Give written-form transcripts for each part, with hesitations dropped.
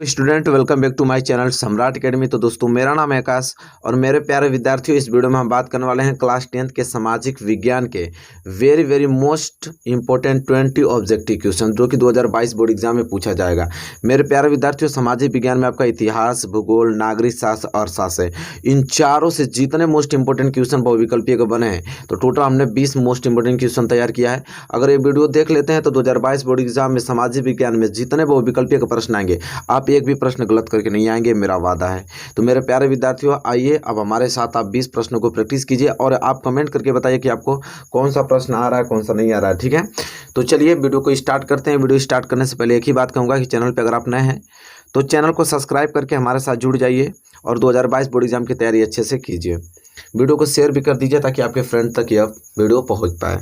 Student welcome back to my channel Samrat Academy. तो दोस्तों मेरा नाम है आकाश और मेरे प्यारे विद्यार्थियों, इस वीडियो में हम बात करने वाले हैं क्लास 10th के सामाजिक विज्ञान के very most important 20 objective question जो कि 2022 बोर्ड एग्जाम में पूछा जाएगा। मेरे प्यारे विद्यार्थियों, सामाजिक विज्ञान में आपका इतिहास, भूगोल, नागरिक शास्त्र और अर्थशास्त्र, इन चारों से जितने मोस्ट इंपॉर्टेंट क्वेश्चन बहुविकल्पीय के बने हैं तो टोटल हमने 20 मोस्ट इंपॉर्टेंट क्वेश्चन तैयार किया है। अगर ये वीडियो देख लेते हैं तो 2022 बोर्ड एग्जाम में सामाजिक विज्ञान में जितने बहुविकल्पीय के प्रश्न आएंगे आप एक भी प्रश्न गलत करके नहीं आएंगे, मेरा वादा है। तो मेरे प्यारे विद्यार्थियों, आइए अब हमारे साथ आप 20 प्रश्नों को प्रैक्टिस कीजिए और आप कमेंट करके बताइए कि आपको कौन सा प्रश्न आ रहा है, कौन सा नहीं आ रहा है। ठीक है, तो चलिए वीडियो को स्टार्ट करते हैं। वीडियो स्टार्ट करने से पहले एक ही बात कहूँगा कि चैनल पर अगर आप नए हैं तो चैनल को सब्सक्राइब करके हमारे साथ जुड़ जाइए और 2022 बोर्ड एग्जाम की तैयारी अच्छे से कीजिए। वीडियो को शेयर भी कर दीजिए ताकि आपके फ्रेंड तक यह वीडियो पहुँच पाए।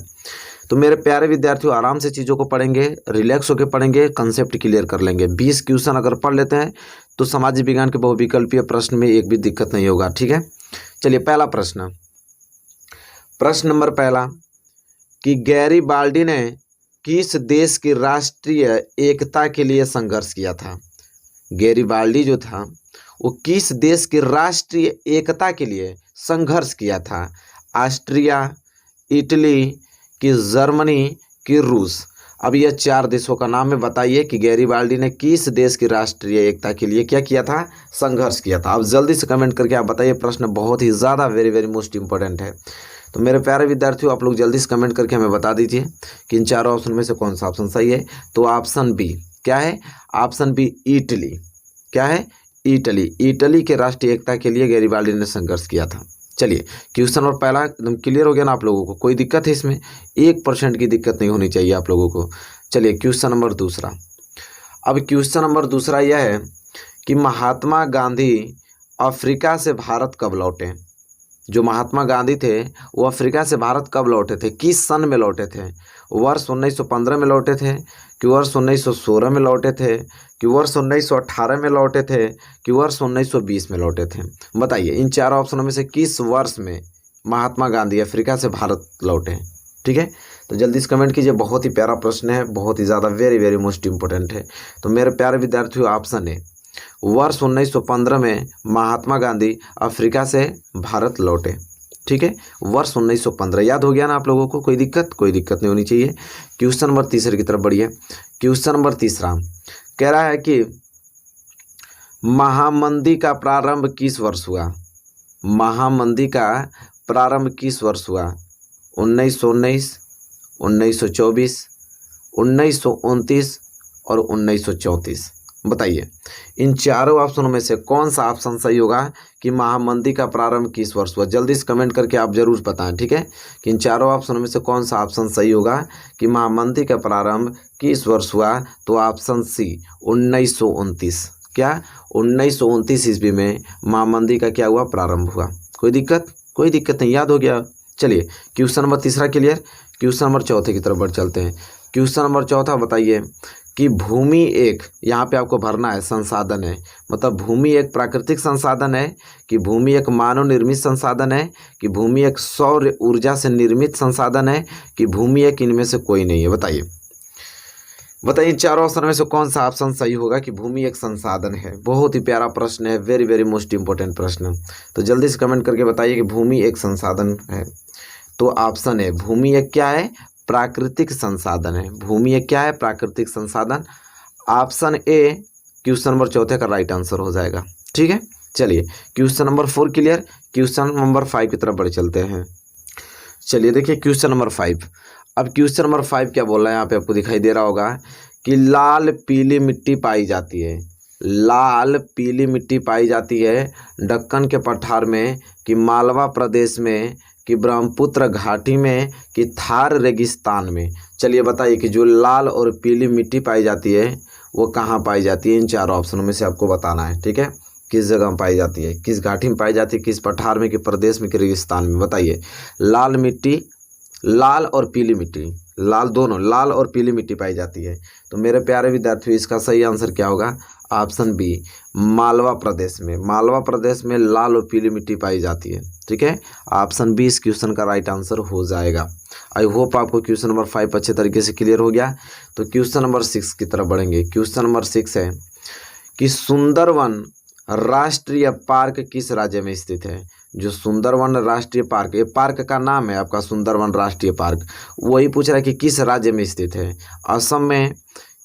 तो मेरे प्यारे विद्यार्थियों, आराम से चीज़ों को पढ़ेंगे, रिलैक्स होकर पढ़ेंगे, कंसेप्ट क्लियर कर लेंगे। 20 क्वेश्चन अगर पढ़ लेते हैं तो सामाजिक विज्ञान के बहुविकल्पीय प्रश्न में एक भी दिक्कत नहीं होगा। ठीक है, चलिए पहला प्रश्न नंबर पहला कि गैरिबाल्डी ने किस देश की राष्ट्रीय एकता के लिए संघर्ष किया था। गैरिबाल्डी जो था वो किस देश की राष्ट्रीय एकता के लिए संघर्ष किया था। ऑस्ट्रिया, इटली कि जर्मनी कि रूस। अब यह 4 देशों का नाम है। बताइए कि गैरिबाल्डी ने किस देश की राष्ट्रीय एकता के लिए क्या किया था, संघर्ष किया था। अब जल्दी से कमेंट करके आप बताइए, प्रश्न बहुत ही ज़्यादा वेरी मोस्ट इंपॉर्टेंट है। तो मेरे प्यारे विद्यार्थियों, आप लोग जल्दी से कमेंट करके हमें बता दीजिए कि इन चारों ऑप्शन में से कौन सा ऑप्शन सही है। तो ऑप्शन बी क्या है? Option B Italy. क्या है? इटली। इटली के राष्ट्रीय एकता के लिए गैरिबाल्डी ने संघर्ष किया था। चलिए, क्वेश्चन नंबर पहला एकदम क्लियर हो गया ना आप लोगों को? कोई दिक्कत है इसमें? 1% की दिक्कत नहीं होनी चाहिए आप लोगों को। चलिए क्वेश्चन नंबर दूसरा। अब क्वेश्चन नंबर दूसरा यह है कि महात्मा गांधी अफ्रीका से भारत कब लौटे। जो महात्मा गांधी थे वो अफ्रीका से भारत कब लौटे थे, किस सन में लौटे थे? वर्ष 1915 में लौटे थे कि वर्ष 1916 में लौटे थे कि वर्ष 1918 में लौटे थे कि वर्ष 1920 में लौटे थे? बताइए, इन चारों ऑप्शनों में से किस वर्ष में महात्मा गांधी अफ्रीका से भारत लौटे। ठीक है, तो जल्दी से कमेंट कीजिए। बहुत ही प्यारा प्रश्न है, बहुत ही ज़्यादा वेरी मोस्ट इंपॉर्टेंट है। तो मेरे प्यारे विद्यार्थियों, ऑप्शन है वर्ष 1915 में महात्मा गांधी अफ्रीका से भारत लौटे। ठीक है, वर्ष 1915 याद हो गया ना आप लोगों को? कोई दिक्कत नहीं होनी चाहिए। क्वेश्चन नंबर तीसरे की तरफ बढ़िए। क्वेश्चन नंबर तीसरा कह रहा है कि महामंदी का प्रारंभ किस वर्ष हुआ। महामंदी का प्रारंभ किस वर्ष हुआ? 1919, 1924, 1929 और 1934। बताइए, इन चारों ऑप्शनों में से कौन सा ऑप्शन सही होगा कि महामंदी का प्रारंभ किस वर्ष हुआ? जल्दी से कमेंट करके आप जरूर बताएं। ठीक है, कि इन चारों ऑप्शनों में से कौन सा ऑप्शन सही होगा कि महामंदी का प्रारंभ किस वर्ष हुआ? तो ऑप्शन सी 1929। क्या? 1929 ईस्वी में महामंदी का क्या हुआ? प्रारंभ हुआ। कोई दिक्कत नहीं, याद हो गया। चलिए क्वेश्चन नंबर तीसरा क्लियर। क्वेश्चन नंबर चौथे की तरफ बढ़ चलते हैं। क्वेश्चन नंबर चौथा बताइए कि भूमि एक, यहाँ पे आपको भरना है, संसाधन है। मतलब भूमि एक प्राकृतिक संसाधन है कि भूमि एक मानव निर्मित संसाधन है कि भूमि एक सौर ऊर्जा से निर्मित संसाधन है कि भूमि एक इनमें से कोई नहीं है। बताइए इन चारों ऑप्शन में से कौन सा ऑप्शन सही होगा कि भूमि एक संसाधन है। बहुत ही प्यारा प्रश्न है, वेरी मोस्ट इंपॉर्टेंट प्रश्न। तो जल्दी से कमेंट करके बताइए कि भूमि एक संसाधन है। तो ऑप्शन है भूमि एक क्या है? प्राकृतिक संसाधन है। भूमि एक क्या है? प्राकृतिक संसाधन। ऑप्शन ए क्वेश्चन नंबर चौथे का राइट आंसर हो जाएगा। ठीक है, चलिए question number 4 clear. Question number 5 की तरफ बढ़ चलते हैं। चलिए देखिए क्वेश्चन नंबर 5। अब क्वेश्चन नंबर 5 क्या बोल रहा है, यहाँ पे आपको दिखाई दे रहा होगा कि लाल पीली मिट्टी पाई जाती है। लाल पीली मिट्टी पाई जाती है दक्कन के पठार में कि मालवा प्रदेश में कि ब्रह्मपुत्र घाटी में कि थार रेगिस्तान में। चलिए बताइए कि जो लाल और पीली मिट्टी पाई जाती है वो कहाँ पाई जाती है? इन चारों ऑप्शनों में से आपको बताना है। ठीक है, किस जगह में पाई जाती है, किस घाटी में पाई जाती है, किस पठार में, कि प्रदेश में, कि रेगिस्तान में। बताइए, लाल मिट्टी, लाल और पीली मिट्टी, लाल दोनों, लाल और पीली मिट्टी पाई जाती है। तो मेरे प्यारे विद्यार्थियों, इसका सही आंसर क्या होगा? ऑप्शन बी मालवा प्रदेश में। मालवा प्रदेश में लाल और पीली मिट्टी पाई जाती है। ठीक है, ऑप्शन बी इस क्वेश्चन का राइट आंसर हो जाएगा। आई होप आपको क्वेश्चन नंबर 5 अच्छे तरीके से क्लियर हो गया। तो क्वेश्चन नंबर 6 की तरफ बढ़ेंगे। क्वेश्चन नंबर 6 है कि सुंदरवन राष्ट्रीय पार्क किस राज्य में स्थित है। जो सुंदरवन राष्ट्रीय पार्क, ये पार्क का नाम है आपका सुंदरवन राष्ट्रीय पार्क, वही पूछ रहा है कि किस राज्य में स्थित है। असम में,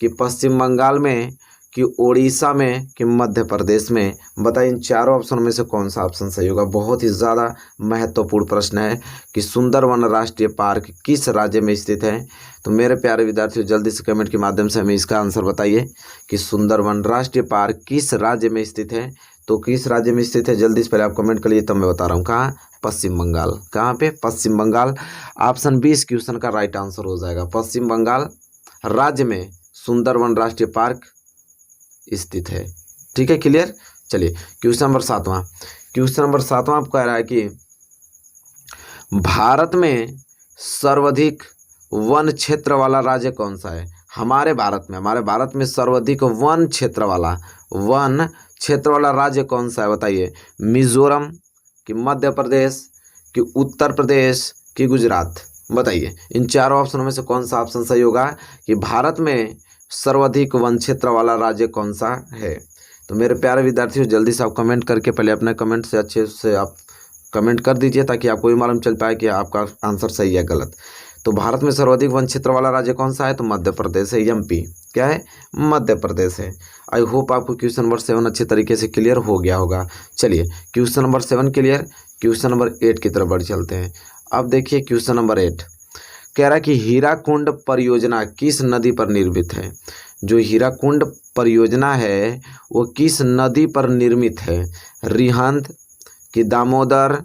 कि पश्चिम बंगाल में, कि उड़ीसा में, कि मध्य प्रदेश में। बताइए इन चारों ऑप्शन में से कौन सा ऑप्शन सही होगा। बहुत ही ज़्यादा महत्वपूर्ण प्रश्न है कि सुंदरवन राष्ट्रीय पार्क किस राज्य में स्थित है। तो मेरे प्यारे विद्यार्थियों, जल्दी से कमेंट के माध्यम से हमें इसका आंसर बताइए कि सुंदरवन राष्ट्रीय पार्क किस राज्य में स्थित है। तो किस राज्य में स्थित है, जल्दी से पहले आप कमेंट करिए, तब मैं बता रहा हूँ। कहाँ? पश्चिम बंगाल। कहाँ पे? पश्चिम बंगाल। ऑप्शन बी इस क्वेश्चन का राइट आंसर हो जाएगा। पश्चिम बंगाल राज्य में सुंदरवन राष्ट्रीय पार्क स्थित है। ठीक है, क्लियर। चलिए क्वेश्चन नंबर 7वां। क्वेश्चन नंबर 7वां आपको कह रहा है कि भारत में सर्वाधिक वन क्षेत्र वाला राज्य कौन सा है। हमारे भारत में सर्वाधिक वन क्षेत्र वाला राज्य कौन सा है, बताइए। मिजोरम, कि मध्य प्रदेश, कि उत्तर प्रदेश, कि गुजरात। बताइए इन चारों ऑप्शनों में से कौन सा ऑप्शन सही होगा कि भारत में सर्वाधिक वन क्षेत्र वाला राज्य कौन सा है। तो मेरे प्यारे विद्यार्थियों, जल्दी से आप कमेंट करके पहले अपने कमेंट से अच्छे से आप कमेंट कर दीजिए, ताकि आपको भी मालूम चल पाए कि आपका आंसर सही है गलत। तो भारत में सर्वाधिक वन क्षेत्र वाला राज्य कौन सा है, तो मध्य प्रदेश है। एमपी क्या है? मध्य प्रदेश है। आई होप आपको क्वेश्चन नंबर 7 अच्छे तरीके से क्लियर हो गया होगा। चलिए question number 7 clear. Question number 8 की तरफ बढ़ चलते हैं। अब देखिए क्वेश्चन नंबर 8 कह रहा है कि हीराकुंड परियोजना किस नदी पर निर्मित है। जो हीराकुंड परियोजना है वो किस नदी पर निर्मित है। रिहंद, कि दामोदर,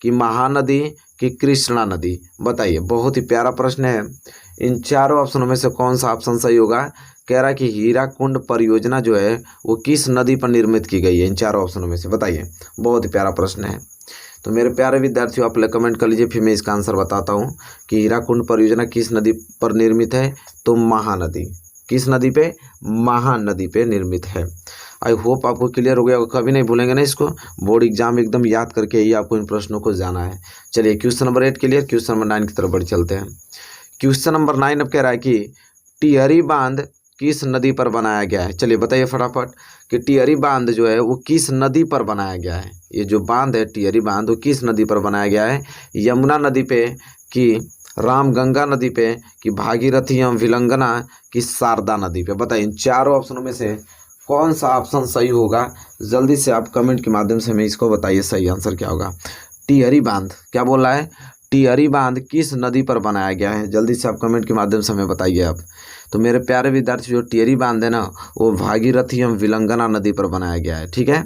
कि महानदी, कि कृष्णा नदी। बताइए, बहुत ही प्यारा प्रश्न है। इन चारों ऑप्शनों में से कौन सा ऑप्शन सही होगा। कह रहा है कि हीराकुंड परियोजना जो है वो किस नदी पर निर्मित की गई है। इन चारों ऑप्शनों में से बताइए, बहुत ही प्यारा प्रश्न है। तो मेरे प्यारे विद्यार्थियों, आप पहले कमेंट कर लीजिए, फिर मैं इसका आंसर बताता हूँ कि हीराकुंड परियोजना किस नदी पर निर्मित है। तो महानदी। किस नदी पे? महानदी पे निर्मित है। आई होप आपको क्लियर हो गया होगा। कभी नहीं भूलेंगे ना इसको, बोर्ड एग्जाम एकदम याद करके ही आपको इन प्रश्नों को जाना है। चलिए question number 8 clear. Question number 9 की तरफ बढ़ चलते हैं। क्वेश्चन नंबर 9 अब कह रहा है कि टिहरी बांध किस नदी पर बनाया गया है। चलिए बताइए फटाफट कि टिहरी बांध जो है वो किस नदी पर बनाया गया है। ये जो बांध है टिहरी बांध, वो किस नदी पर बनाया गया है। यमुना नदी पे, कि रामगंगा नदी पे, कि भागीरथी एवं विलंगना, कि शारदा नदी पे। बताइए इन चारों ऑप्शनों में से कौन सा ऑप्शन सही होगा। जल्दी से आप कमेंट के माध्यम से हमें इसको बताइए, सही आंसर क्या होगा। टिहरी बांध क्या बोल रहा है, टिहरी बांध किस नदी पर बनाया गया है। जल्दी से आप कमेंट के माध्यम से हमें बताइए आप। तो मेरे प्यारे विद्यार्थी, जो टिहरी बांध है ना, वो भागीरथी एवं विलंगना नदी पर बनाया गया है। ठीक है,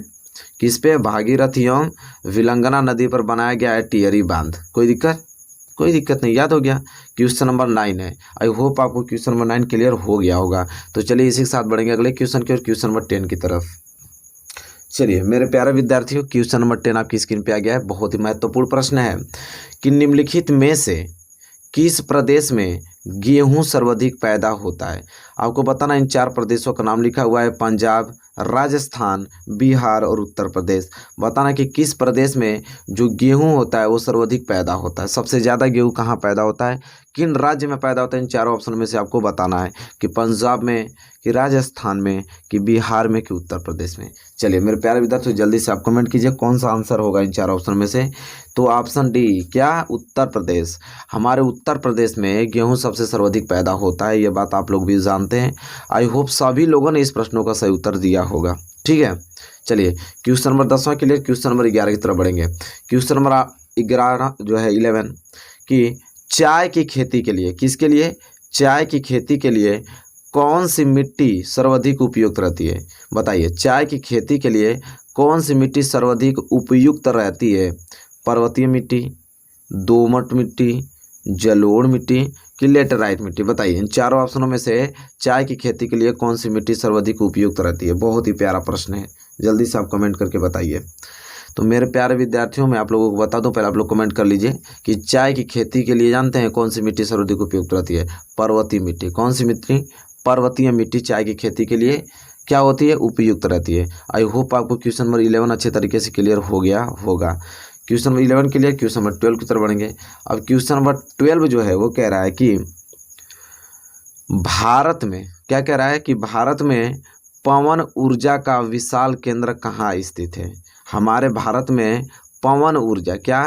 किस पे? भागीरथी एवं विलंगना नदी पर बनाया गया है टिहरी बांध। कोई दिक्कत? कोई दिक्कत नहीं, याद हो गया। क्वेश्चन नंबर 9 है। आई होप आपको क्वेश्चन नंबर 9 क्लियर हो गया होगा। तो चलिए इसी के साथ बढ़ेंगे अगले क्वेश्चन की ओर, क्वेश्चन नंबर 10 की तरफ। चलिए मेरे प्यारे विद्यार्थियों, क्वेश्चन नंबर 10 आपकी स्क्रीन पे आ गया है। बहुत ही महत्वपूर्ण प्रश्न है कि निम्नलिखित में से किस प्रदेश में गेहूं सर्वाधिक पैदा होता है। आपको बताना, इन 4 प्रदेशों का नाम लिखा हुआ है, पंजाब, राजस्थान, बिहार और उत्तर प्रदेश। बताना कि किस प्रदेश में जो गेहूं होता है वो सर्वाधिक पैदा होता है। सबसे ज़्यादा गेहूं कहाँ पैदा होता है, किन राज्य में पैदा होता है। इन चारों ऑप्शन में से आपको बताना है कि पंजाब में, कि राजस्थान में, कि बिहार में, कि उत्तर प्रदेश में। चलिए मेरे प्यारे विद्यार्थियों, जल्दी से आप कमेंट कीजिए कौन सा आंसर होगा इन 4 ऑप्शन में से। तो ऑप्शन डी, क्या? उत्तर प्रदेश। हमारे उत्तर प्रदेश में गेहूं सबसे सर्वाधिक पैदा होता है, ये बात आप लोग भी जानते हैं। आई होप सभी लोगों ने इस प्रश्नों का सही उत्तर दिया होगा। ठीक है, चलिए क्वेश्चन नंबर 10वां के लिए क्वेश्चन नंबर 11 की तरफ बढ़ेंगे। क्वेश्चन नंबर 11 जो है 11 कि चाय की खेती के लिए, किसके लिए? चाय की खेती के लिए कौन सी मिट्टी सर्वाधिक उपयुक्त रहती है। बताइए, चाय की खेती के लिए कौन सी मिट्टी सर्वाधिक उपयुक्त रहती है। पर्वतीय मिट्टी, दोमट मिट्टी, जलोढ़ मिट्टी, कि लेटराइट मिट्टी। बताइए इन चारों ऑप्शनों में से चाय की खेती के लिए कौन सी मिट्टी सर्वाधिक उपयुक्त रहती है। बहुत ही प्यारा प्रश्न है, जल्दी से आप कमेंट करके बताइए। तो मेरे प्यारे विद्यार्थियों, मैं आप लोगों को बता दूं, पहले आप लोग कमेंट कर लीजिए कि चाय की खेती के लिए जानते हैं कौन सी मिट्टी सर्वाधिक उपयुक्त रहती है। पर्वतीय मिट्टी। कौन सी मिट्टी? पर्वतीय मिट्टी चाय की खेती के लिए क्या होती है, उपयुक्त रहती है। आई होप आपको क्वेश्चन नंबर 11 अच्छे तरीके से क्लियर हो गया होगा। Question number 11 clear. Question number 12 की तरफ बढ़ेंगे। अब क्वेश्चन नंबर 12 जो है वो कह रहा है कि भारत में, क्या कह रहा है कि भारत में पवन ऊर्जा का विशाल केंद्र कहाँ स्थित है? हमारे भारत में पवन ऊर्जा, क्या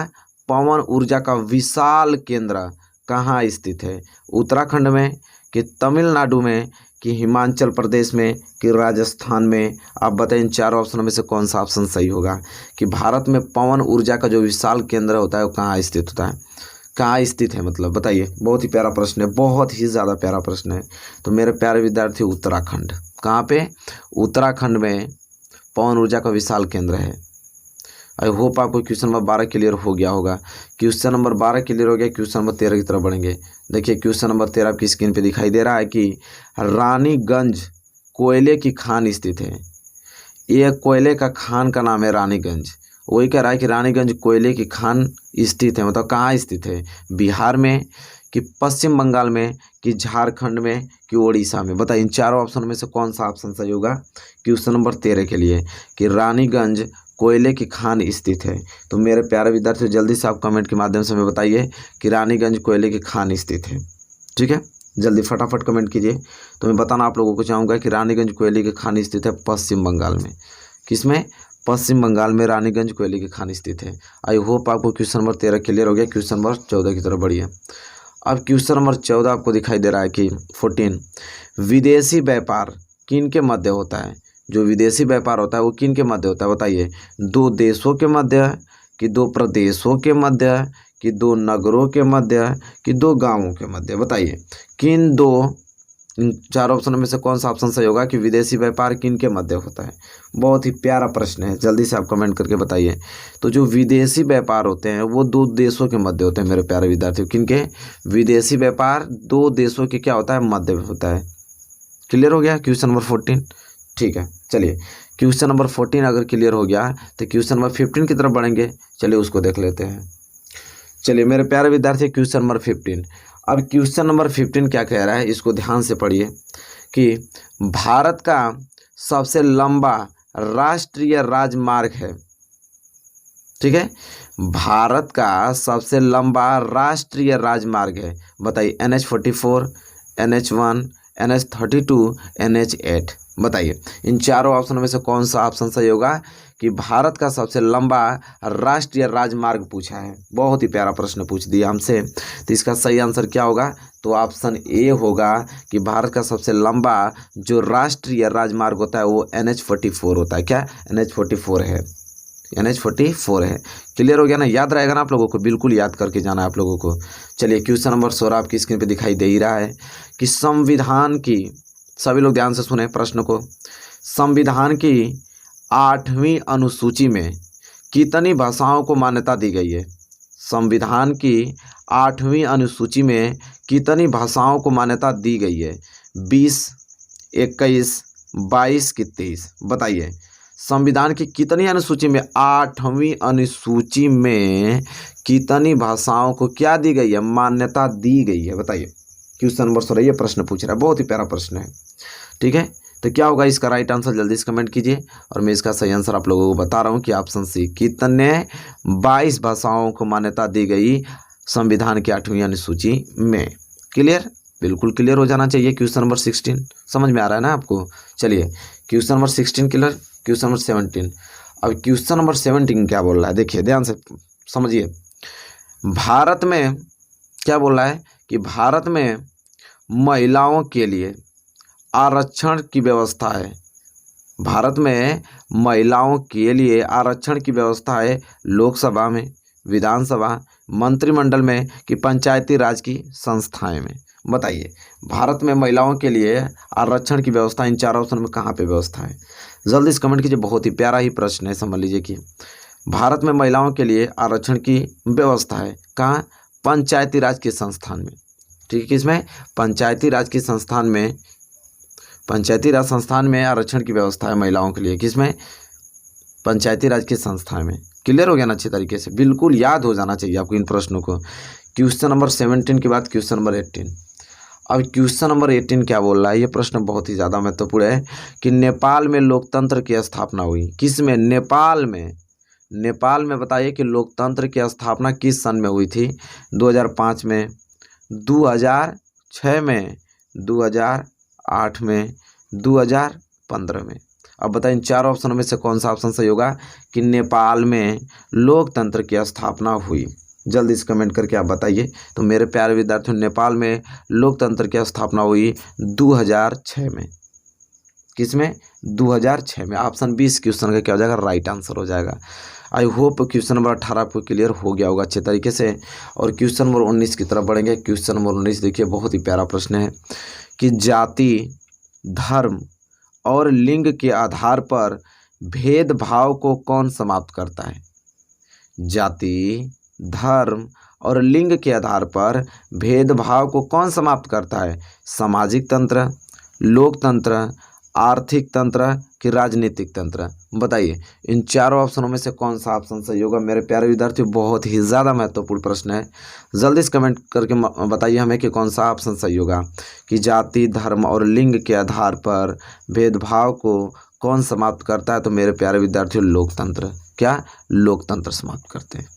पवन ऊर्जा का विशाल केंद्र कहाँ स्थित है? उत्तराखंड में, कि तमिलनाडु में, कि हिमाचल प्रदेश में, कि राजस्थान में? आप बताएं इन चारों ऑप्शनों में से कौन सा ऑप्शन सही होगा कि भारत में पवन ऊर्जा का जो विशाल केंद्र होता है वो कहाँ स्थित होता है, कहाँ स्थित है, मतलब बताइए। बहुत ही प्यारा प्रश्न है, बहुत ही ज़्यादा प्यारा प्रश्न है। तो मेरे प्यारे विद्यार्थी, उत्तराखंड। कहाँ पे? उत्तराखंड में पवन ऊर्जा का विशाल केंद्र है। आई होप आपको क्वेश्चन नंबर 12 क्लियर हो गया होगा। क्वेश्चन नंबर 12 क्लियर हो गया, क्वेश्चन नंबर 13 की तरफ बढ़ेंगे। देखिए क्वेश्चन नंबर 13 आपकी स्क्रीन पे दिखाई दे रहा है कि रानीगंज कोयले की खान स्थित है। ये कोयले का खान का नाम है रानीगंज। वही कह रहा है कि रानीगंज कोयले की खान स्थित है, मतलब कहाँ स्थित है? बिहार में, कि पश्चिम बंगाल में, कि झारखंड में, कि उड़ीसा में? बताइए इन चारों ऑप्शन में से कौन सा ऑप्शन सही होगा क्वेश्चन नंबर 13 के लिए, कि रानीगंज कोयले की खान स्थित है। तो मेरे प्यारे विद्यार्थियों, जल्दी से आप कमेंट के माध्यम से हमें बताइए कि रानीगंज कोयले की खान स्थित है। ठीक है, जल्दी फटाफट कमेंट कीजिए। तो मैं बताना आप लोगों को चाहूँगा कि रानीगंज कोयले की खान स्थित है पश्चिम बंगाल में। किसमें? पश्चिम बंगाल में रानीगंज कोयले की खान स्थित है। आई होप आपको क्वेश्चन नंबर 13 क्लियर हो गया। क्वेश्चन नंबर 14 की तरफ बढ़िए। अब क्वेश्चन नंबर 14 आपको दिखाई दे रहा है कि 14, विदेशी व्यापार किन के मध्य होता है? जो विदेशी व्यापार होता है वो किन के मध्य होता है? बताइए, दो देशों के मध्य, कि दो प्रदेशों के मध्य, कि दो नगरों के मध्य, कि दो गांवों के मध्य? बताइए किन दो, इन चार ऑप्शनों में से कौन सा ऑप्शन सही होगा कि विदेशी व्यापार किन के मध्य होता है? बहुत ही प्यारा प्रश्न है, जल्दी से आप कमेंट करके बताइए। तो जो विदेशी व्यापार होते हैं वो दो देशों के मध्य होते हैं मेरे प्यारे विद्यार्थियों। किनके? विदेशी व्यापार दो देशों के क्या होता है? मध्य होता है। क्लियर हो गया क्वेश्चन नंबर 14? ठीक है, चलिए क्वेश्चन नंबर 14 अगर क्लियर हो गया तो क्वेश्चन नंबर 15 की तरफ बढ़ेंगे। चलिए उसको देख लेते हैं। चलिए मेरे प्यारे विद्यार्थी, क्वेश्चन नंबर 15। अब क्वेश्चन नंबर 15 क्या कह रहा है, इसको ध्यान से पढ़िए कि भारत का सबसे लंबा राष्ट्रीय राजमार्ग है। ठीक है, भारत का सबसे लंबा राष्ट्रीय राजमार्ग है। बताइए NH-44, NH-1, NH-32, NH-8? बताइए इन चारों ऑप्शन में से कौन सा ऑप्शन सही होगा कि भारत का सबसे लंबा राष्ट्रीय राजमार्ग पूछा है। बहुत ही प्यारा प्रश्न पूछ दिया हमसे। तो इसका सही आंसर क्या होगा? तो ऑप्शन ए होगा कि भारत का सबसे लंबा जो राष्ट्रीय राजमार्ग होता है वो NH-44 होता है। क्या? NH-44 है, NH-44 है। क्लियर हो गया ना? याद रहेगा ना आप लोगों को? बिल्कुल याद करके जाना है आप लोगों को। चलिए क्वेश्चन नंबर 16 आपकी स्क्रीन पे दिखाई दे ही रहा है कि संविधान की, सभी लोग ध्यान से सुने प्रश्न को, संविधान की 8वीं अनुसूची में कितनी भाषाओं को मान्यता दी गई है? संविधान की 8वीं अनुसूची में कितनी भाषाओं को मान्यता दी गई है? 20, 21, 22 की 23? बताइए संविधान की कितनी अनुसूची में, 8वीं अनुसूची में कितनी भाषाओं को क्या दी गई है? मान्यता दी गई है। बताइए क्वेश्चन नंबर 16 ये प्रश्न पूछ रहा है, बहुत ही प्यारा प्रश्न है। ठीक है, तो क्या होगा इसका राइट आंसर? जल्दी से कमेंट कीजिए और मैं इसका सही आंसर आप लोगों को बता रहा हूँ कि ऑप्शन सी, कितने 22 भाषाओं को मान्यता दी गई संविधान की 8वीं अनुसूची में। क्लियर? बिल्कुल क्लियर हो जाना चाहिए। क्वेश्चन नंबर 16 समझ में आ रहा है ना आपको? चलिए question number 16 clear. Question number 17, अब क्वेश्चन नंबर 17 क्या बोल रहा है? देखिए ध्यान से समझिए। भारत में क्या बोल रहा है कि भारत में महिलाओं के लिए आरक्षण की व्यवस्था है। भारत में महिलाओं के लिए आरक्षण की व्यवस्था है लोकसभा में, विधानसभा, मंत्रिमंडल में, कि पंचायती राज की संस्थाएं में? बताइए भारत में महिलाओं के लिए आरक्षण की व्यवस्था इन चार ऑप्शन में कहाँ पे व्यवस्था है? जल्दी से कमेंट कीजिए। बहुत ही प्यारा ही प्रश्न है, समझ लीजिए कि भारत में महिलाओं के लिए आरक्षण की व्यवस्था है कहाँ? पंचायती राज के संस्थान में। ठीक है, किसमें? पंचायती राज के संस्थान में, पंचायती राज संस्थान में आरक्षण की व्यवस्था है महिलाओं के लिए। किसमें? पंचायती राज के संस्थान में। क्लियर हो गया ना अच्छी तरीके से? बिल्कुल याद हो जाना चाहिए आपको इन प्रश्नों को। क्वेश्चन नंबर 17 के बाद क्वेश्चन नंबर 18। अब क्वेश्चन नंबर 18 क्या बोल रहा है? ये प्रश्न बहुत ही ज़्यादा महत्वपूर्ण है कि नेपाल में लोकतंत्र की स्थापना हुई किस में? नेपाल में। नेपाल में बताइए कि लोकतंत्र की स्थापना किस सन में हुई थी? 2005 में, 2006 में, 2008 में, 2000 2015 में। अब बताएं इन चार ऑप्शनों में से कौन सा ऑप्शन सही होगा कि नेपाल में लोकतंत्र की स्थापना हुई। जल्दी से कमेंट करके आप बताइए। तो मेरे प्यारे विद्यार्थियों, नेपाल में लोकतंत्र की स्थापना हुई 2006 में। किसमें? 2006 में। ऑप्शन 20 क्वेश्चन का क्या हो जाएगा? राइट आंसर हो जाएगा। आई होप क्वेश्चन नंबर 18 आपको क्लियर हो गया होगा अच्छे तरीके से। और क्वेश्चन नंबर 19 की तरफ बढ़ेंगे। क्वेश्चन नंबर 19 देखिए, बहुत ही प्यारा प्रश्न है कि जाति, धर्म और लिंग के आधार पर भेदभाव को कौन समाप्त करता है? जाति, धर्म और लिंग के आधार पर भेदभाव को कौन समाप्त करता है? सामाजिक तंत्र, लोकतंत्र, आर्थिक तंत्र कि राजनीतिक तंत्र? बताइए इन चारों ऑप्शनों में से कौन सा ऑप्शन सही होगा मेरे प्यारे विद्यार्थियों। बहुत ही ज़्यादा महत्वपूर्ण प्रश्न है, जल्दी से कमेंट करके बताइए हमें कि कौन सा ऑप्शन सही होगा कि जाति, धर्म और लिंग के आधार पर भेदभाव को कौन समाप्त करता है? तो मेरे प्यारे विद्यार्थियों, लोकतंत्र। क्या? लोकतंत्र समाप्त करते हैं।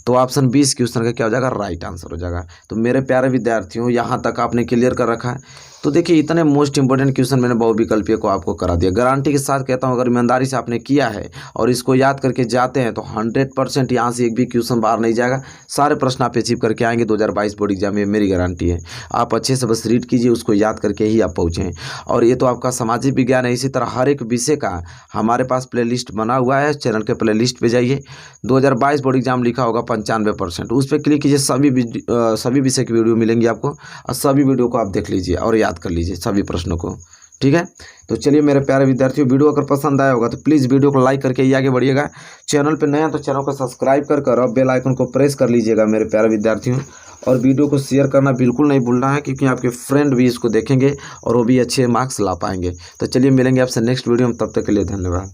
तो ऑप्शन 20 क्वेश्चन का क्या हो जाएगा? राइट आंसर हो जाएगा। तो मेरे प्यारे विद्यार्थियों, यहाँ तक आपने क्लियर कर रखा है। तो देखिए इतने मोस्ट इंपॉर्टेंट क्वेश्चन मैंने बहुविकल्पीय को आपको करा दिया। गारंटी के साथ कहता हूँ, अगर ईमानदारी से आपने किया है और इसको याद करके जाते हैं तो 100% यहाँ से एक भी क्वेश्चन बाहर नहीं जाएगा। सारे प्रश्न आप अचीव करके आएंगे 2022 बोर्ड एग्जाम में, मेरी गारंटी है। आप अच्छे से बस रीड कीजिए, उसको याद करके ही आप पहुँचें। और ये तो आपका सामाजिक विज्ञान है। इसी तरह हर एक विषय का हमारे पास प्लेलिस्ट बना हुआ है। चैनल के प्लेलिस्ट पे जाइए, 2022 बोर्ड एग्जाम लिखा होगा 95%, उस पर क्लिक कीजिए। सभी विषय की वीडियो मिलेंगी आपको और सभी वीडियो को आप देख लीजिए और याद कर लीजिए सभी प्रश्नों को। ठीक है, तो चलिए मेरे प्यारे विद्यार्थियों, वीडियो अगर पसंद आया होगा तो प्लीज़ वीडियो को लाइक करके ही आगे बढ़िएगा। चैनल पे नए हैं तो चैनल को सब्सक्राइब कर और बेल आइकन को प्रेस कर लीजिएगा मेरे प्यारे विद्यार्थियों। और वीडियो को शेयर करना बिल्कुल नहीं भूलना है, क्योंकि आपके फ्रेंड भी इसको देखेंगे और वो भी अच्छे मार्क्स ला पाएंगे। तो चलिए मिलेंगे आपसे नेक्स्ट वीडियो में, तब तक के लिए धन्यवाद।